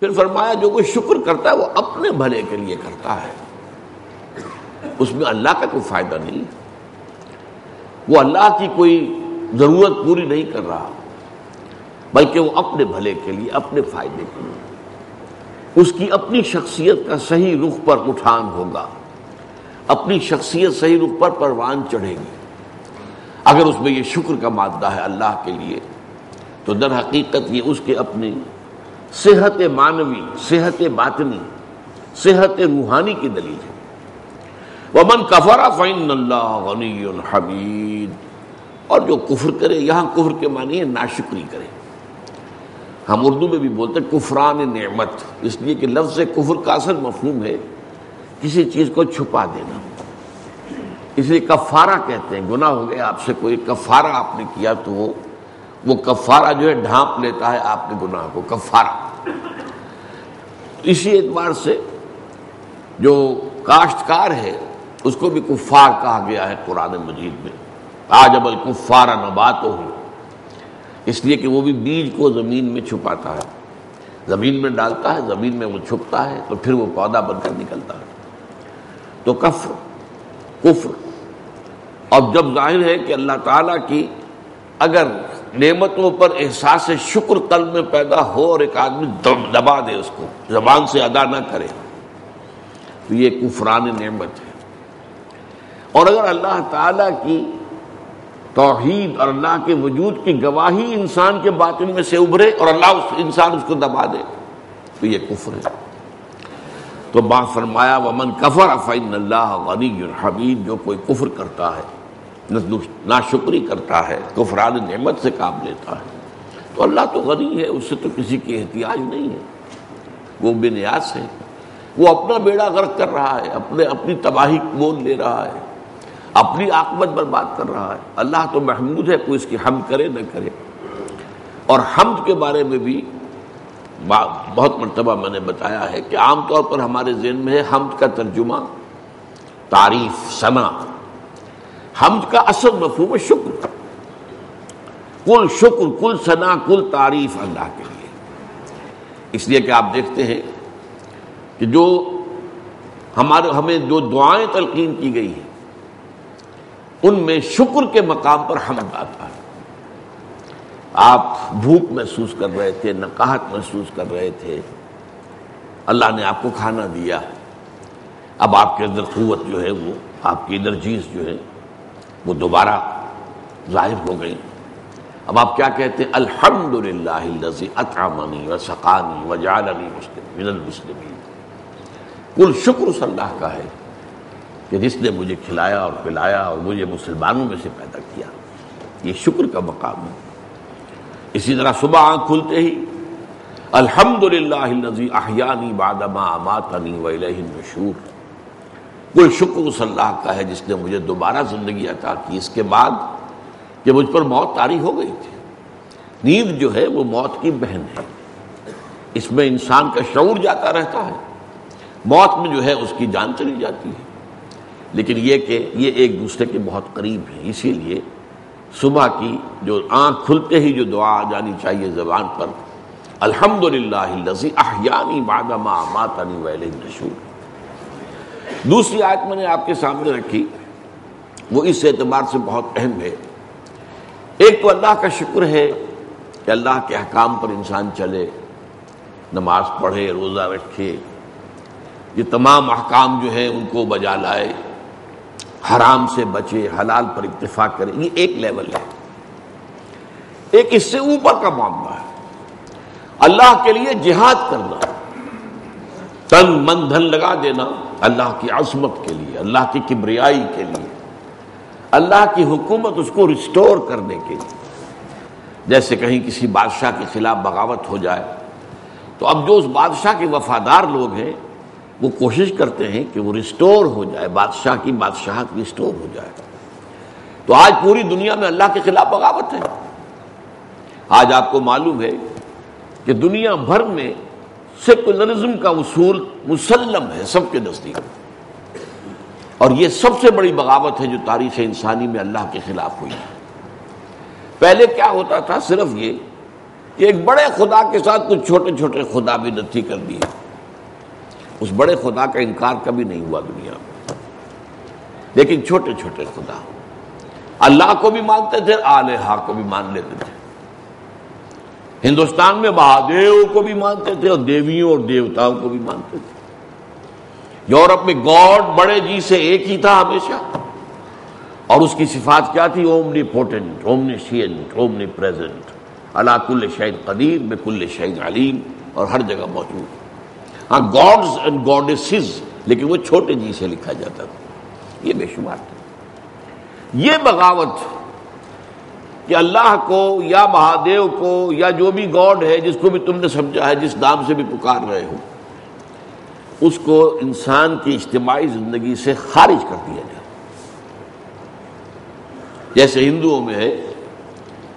پھر فرمایا جو کوئی شکر کرتا ہے وہ اپنے بھلے کے لیے کرتا ہے، اس میں اللہ کا کوئی فائدہ نہیں، وہ اللہ کی کوئی ضرورت پوری نہیں کر رہا، بلکہ وہ اپنے بھلے کے لیے، اپنے فائدے کے لیے، اس کی اپنی شخصیت کا صحیح رخ پر اٹھان ہوگا، اپنی شخصیت صحیح رخ پر پروان چڑھے گی۔ اگر اس میں یہ شکر کا مادہ ہے اللہ کے لیے تو در حقیقت یہ اس کے اپنی صحت معنوی، صحت باطنی، صحت روحانی کی دلیل ہے۔ وَمَنْ كَفَرَ فَإِنَّ اللَّهَ غَنِيٌّ حَمِيدٌ، اور جو کفر کرے، یہاں کفر کے معنی ہے ناشکری کرے۔ ہم اردو میں بھی بولتے ہیں کفران نعمت، اس لیے کہ لفظ کفر کا اصل مفہوم ہے کسی چیز کو چھپا دینا، اس لیے کفارہ کہتے ہیں۔ گناہ ہو گیا آپ سے، کوئی کفارہ آپ نے کیا تو وہ کفارہ جو ہے ڈھانپ لیتا ہے آپ کے گناہ کو، کفارہ۔ اسی اعتبار سے جو کاشتکار ہے اس کو بھی کفار کہا گیا ہے قرآن مجید میں، عجب الکفار نباتہ، اس لیے کہ وہ بھی بیج کو زمین میں چھپاتا ہے، زمین میں ڈالتا ہے، زمین میں وہ چھپتا ہے تو پھر وہ پودا بن کر نکلتا ہے۔ تو کفر، اب جب ظاہر ہے کہ اللہ تعالیٰ کی اگر نعمتوں پر احساس شکر قلب میں پیدا ہو اور ایک آدمی دبا دے، اس کو زبان سے ادا نہ کرے، تو یہ کفران نعمت ہے۔ اور اگر اللہ تعالیٰ کی توحید اور اللہ کے وجود کی گواہی انسان کے باطن میں سے ابھرے اور انسان اس کو دبا دے تو یہ کفر ہے۔ تو بات فرمایا ومن کفر فإن اللہ غنی حمید، جو کوئی کفر کرتا ہے، ناشکری کرتا ہے، کفران نعمت سے کام لیتا ہے، تو اللہ تو غنی ہے، اس سے تو کسی کی احتیاج نہیں ہے، وہ بے نیاز ہے، وہ اپنا بیڑا غرق کر رہا ہے، اپنی تباہی مول لے رہا ہے، اپنی عاقبت برباد کر رہا ہے۔ اللہ تو محمود ہے، کوئی اس کی حمد کرے نہ کرے۔ اور حمد کے بارے میں بھی بہت مرتبہ میں نے بتایا ہے کہ عام طور پر ہمارے ذہن میں ہے حمد کا ترجمہ تعریف، ثنا۔ حمد کا اصل مفہوم ہے شکر، کل شکر، کل ثنا، کل تعریف اللہ کے لیے۔ اس لیے کہ آپ دیکھتے ہیں کہ جو ہمیں جو دعائیں تلقین کی گئی ہیں ان میں شکر کے مقام پر حمد آتا ہے۔ آپ بھوک محسوس کر رہے تھے، نقاہت محسوس کر رہے تھے، اللہ نے آپ کو کھانا دیا، اب آپ کے اندر قوت جو ہے، وہ آپ کی انرجیز جو ہے وہ دوبارہ ظاہر ہو گئی۔ اب آپ کیا کہتے ہیں؟ الحمدللہ الذی اطعمنی وسقانی وجعلنی من المسلمین۔ کل شکر اس اللہ کا ہے کہ جس نے مجھے کھلایا اور پلایا اور مجھے مسلمانوں میں سے پیدا کیا، یہ شکر کا مقام ہے۔ اسی طرح صبح آنکھ کھلتے ہی الحمدللہ الذی احیانی بعد ما اماتنی والیہ النشور، کوئی شکر اس اللہ کا ہے جس نے مجھے دوبارہ زندگی عطا کی اس کے بعد کہ مجھ پر موت طاری ہو گئی تھی۔ نیند جو ہے وہ موت کی بہن ہے، اس میں انسان کا شعور جاتا رہتا ہے، موت میں جو ہے اس کی جان چلی جاتی ہے، لیکن یہ کہ یہ ایک دوسرے کے بہت قریب ہیں۔ اسی لیے صبح کی جو آنکھ کھلتے ہی جو دعا آ جانی چاہیے زبان پر، الحمدللہ الذی احیانی بعد ما اماتنی والیہ النشور۔ دوسری آیت میں نے آپ کے سامنے رکھی، وہ اس اعتبار سے بہت اہم ہے۔ ایک تو اللہ کا شکر ہے کہ اللہ کے احکام پر انسان چلے، نماز پڑھے، روزہ رکھے، یہ تمام احکام جو ہیں ان کو بجا لائے، حرام سے بچے، حلال پر اکتفا کرے، یہ ایک لیول ہے۔ ایک اس سے اوپر کا معاملہ ہے اللہ کے لیے جہاد کرنا، تن من دھن لگا دینا اللہ کی عظمت کے لیے، اللہ کی کبریائی کے لیے، اللہ کی حکومت اس کو ریسٹور کرنے کے لیے۔ جیسے کہیں کسی بادشاہ کے خلاف بغاوت ہو جائے تو اب جو اس بادشاہ کے وفادار لوگ ہیں وہ کوشش کرتے ہیں کہ وہ ریسٹور ہو جائے، بادشاہ کی بادشاہت ریسٹور ہو جائے۔ تو آج پوری دنیا میں اللہ کے خلاف بغاوت ہے۔ آج آپ کو معلوم ہے کہ دنیا بھر میں سیکولرزم کا اصول مسلم ہے سب کے نزدیک، اور یہ سب سے بڑی بغاوت ہے جو تاریخ انسانی میں اللہ کے خلاف ہوئی ہے۔ پہلے کیا ہوتا تھا؟ صرف یہ کہ ایک بڑے خدا کے ساتھ کچھ چھوٹے چھوٹے خدا بھی نتھی کر دیے. اس بڑے خدا کا انکار کبھی نہیں ہوا دنیا میں، لیکن چھوٹے چھوٹے خدا اللہ کو بھی مانتے تھے، آلہہ کو بھی مان لیتے تھے. ہندوستان میں مہادیو کو بھی مانتے تھے اور دیویوں اور دیوتاؤں کو بھی مانتے تھے. یورپ میں گاڈ بڑے جی سے ایک ہی تھا ہمیشہ، اور اس کی صفات کیا تھی؟ اومنی پوٹنٹ، اومنیشینٹ، اومنی پریزنٹ، علی کل شیء قدیر، بکل شیء علیم، اور ہر جگہ موجود. ہاں گاڈز اینڈ گاڈیسز، لیکن وہ چھوٹے جی سے لکھا جاتا تھا. یہ بے شمار تھا. یہ بغاوت کہ اللہ کو یا مہادیو کو یا جو بھی گاڈ ہے جس کو بھی تم نے سمجھا ہے، جس نام سے بھی پکار رہے ہو، اس کو انسان کی اجتماعی زندگی سے خارج کر دیا جائے. جیسے ہندوؤں میں ہے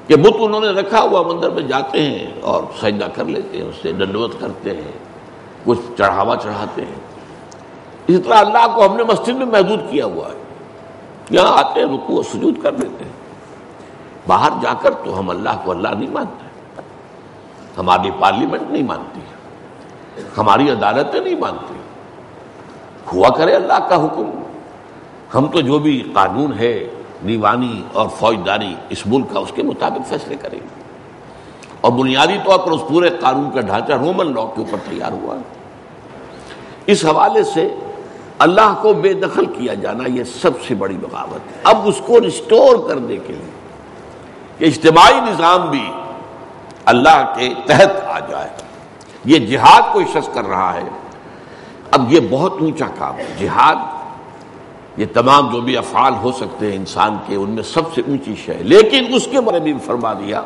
کہ بت انہوں نے رکھا ہوا، مندر میں جاتے ہیں اور سجدہ کر لیتے ہیں، اس سے دنڈوت کرتے ہیں، کچھ چڑھاوا چڑھاتے ہیں. اسی طرح اللہ کو ہم نے مسجد میں محدود کیا ہوا ہے. یہاں آتے ہیں، رکوع و سجود کر لیتے ہیں. باہر جا کر تو ہم اللہ کو اللہ نہیں مانتے. ہماری پارلیمنٹ نہیں مانتی، ہماری عدالتیں نہیں مانتی. ہوا کرے اللہ کا حکم، ہم تو جو بھی قانون ہے دیوانی اور فوجداری اس ملک کا، اس کے مطابق فیصلے کریں گے. اور بنیادی طور پر اس پورے قانون کا ڈھانچہ رومن لا کے اوپر تیار ہوا. اس حوالے سے اللہ کو بے دخل کیا جانا یہ سب سے بڑی بغاوت ہے. اب اس کو ریسٹور کرنے کے لیے کہ اجتماعی نظام بھی اللہ کے تحت آ جائے، یہ جہاد کوئی شخص کر رہا ہے. اب یہ بہت اونچا کام ہے. جہاد، یہ تمام جو بھی افعال ہو سکتے ہیں انسان کے، ان میں سب سے اونچی شے ہے. لیکن اس کے بارے میں بھی فرما دیا،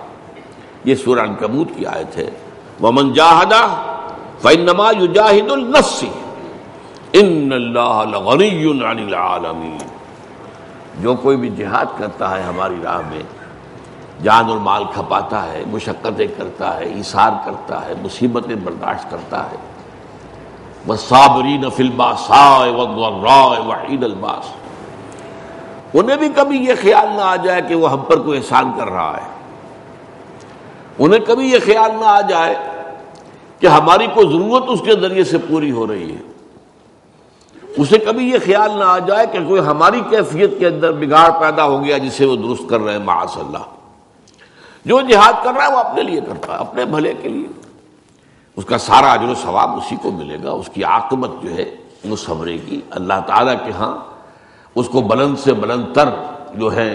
یہ سورہ عنکبوت کی آیت ہے، وَمَنْ جَاهَدَ فَإِنَّمَا يُجَاهِدُ لِنَفْسِهِ إِنَّ اللَّهَ لَغَنِيٌّ عَنِ الْعَالَمِينَ. جو کوئی بھی جہاد کرتا ہے ہماری راہ میں، جان اور مال کھپاتا ہے، مشقتیں کرتا ہے، ایثار کرتا ہے، مصیبتیں برداشت کرتا ہے، وَالصَّابِرِينَ فِي الْبَأْسَاءِ وَالضَّرَّاءِ وَحِينَ الْبَأْسِ. انہیں بھی کبھی یہ خیال نہ آ جائے کہ وہ ہم پر کوئی احسان کر رہا ہے. انہیں کبھی یہ خیال نہ آ جائے کہ ہماری کوئی ضرورت اس کے ذریعے سے پوری ہو رہی ہے. اسے کبھی یہ خیال نہ آ جائے کہ کوئی ہماری کیفیت کے اندر بگاڑ پیدا ہو گیا جسے وہ درست کر رہے ہیں. معاذ اللہ. جو جہاد کر رہا ہے وہ اپنے لیے کرتا ہے، اپنے بھلے کے لیے. اس کا سارا اجر و ثواب اسی کو ملے گا. اس کی عاقبت جو ہے وہ سنورے گی. اللہ تعالیٰ کے ہاں اس کو بلند سے بلند تر جو ہے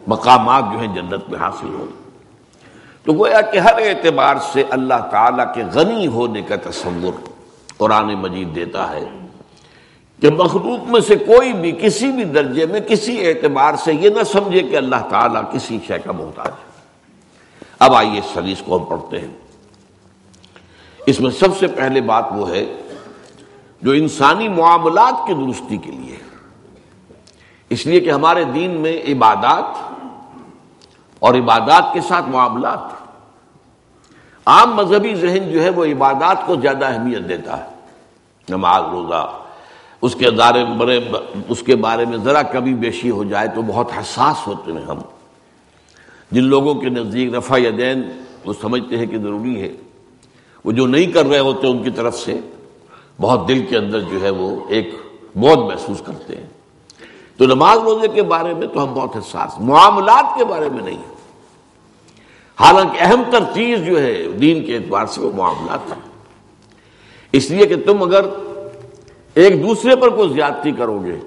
مقامات جو ہیں جنت میں حاصل ہوں. تو گویا کہ ہر اعتبار سے اللہ تعالیٰ کے غنی ہونے کا تصور قرآن مجید دیتا ہے کہ مخلوق میں سے کوئی بھی کسی بھی درجے میں کسی اعتبار سے یہ نہ سمجھے کہ اللہ تعالیٰ کسی شے کا محتاج ہے. اب آئیے اس حدیث کو ہم پڑھتے ہیں. اس میں سب سے پہلے بات وہ ہے جو انسانی معاملات کی درستی کے لیے، اس لیے کہ ہمارے دین میں عبادات اور عبادات کے ساتھ معاملات. عام مذہبی ذہن جو ہے وہ عبادات کو زیادہ اہمیت دیتا ہے. نماز، روزہ، اس کے بارے میں ذرا کبھی بیشی ہو جائے تو بہت حساس ہوتے ہیں ہم. جن لوگوں کے نزدیک رفع یدین وہ سمجھتے ہیں کہ ضروری ہے، وہ جو نہیں کر رہے ہوتے ان کی طرف سے بہت دل کے اندر جو ہے وہ ایک بہت محسوس کرتے ہیں. تو نماز روزے کے بارے میں تو ہم بہت حساس، معاملات کے بارے میں نہیں. حالانکہ اہم تر چیز جو ہے دین کے اعتبار سے وہ معاملات ہیں. اس لیے کہ تم اگر ایک دوسرے پر کوئی زیادتی کرو گے